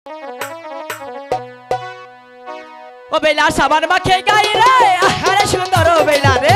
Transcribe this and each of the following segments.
ও বেলা সাবান মাখে গাই রে আরে সুন্দর ও বেলা রে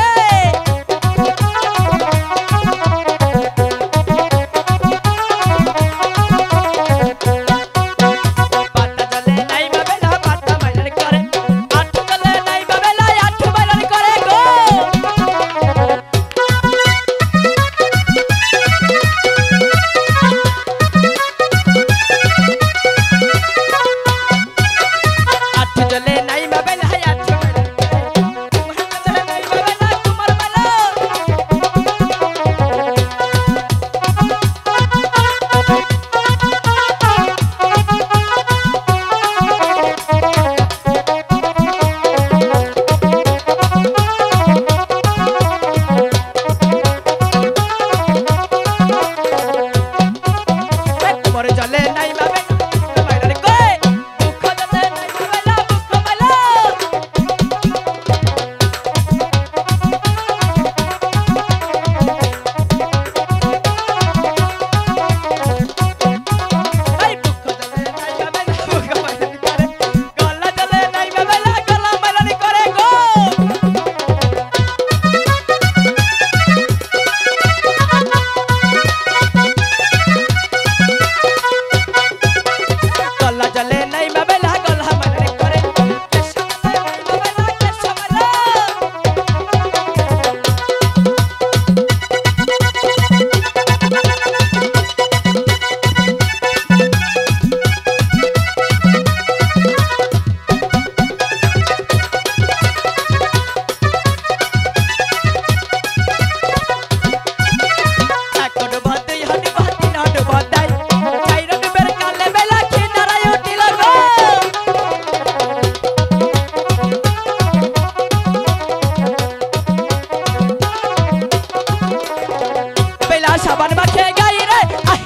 সাবান মাখে গাই রে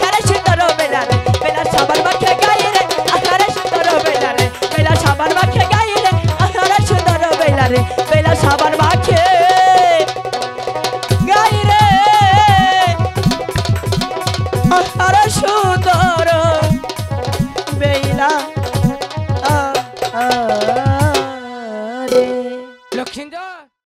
আরে সুন্দর বেলা রে বেলা সাবান মাখে গাই রে আরে সুন্দর বেলা রে বেলা সাবান মাখে গাই রে আরে সুন্দর বেলা রে বেলা সাবান মাখে গাই রে আরে সুন্দর বেলা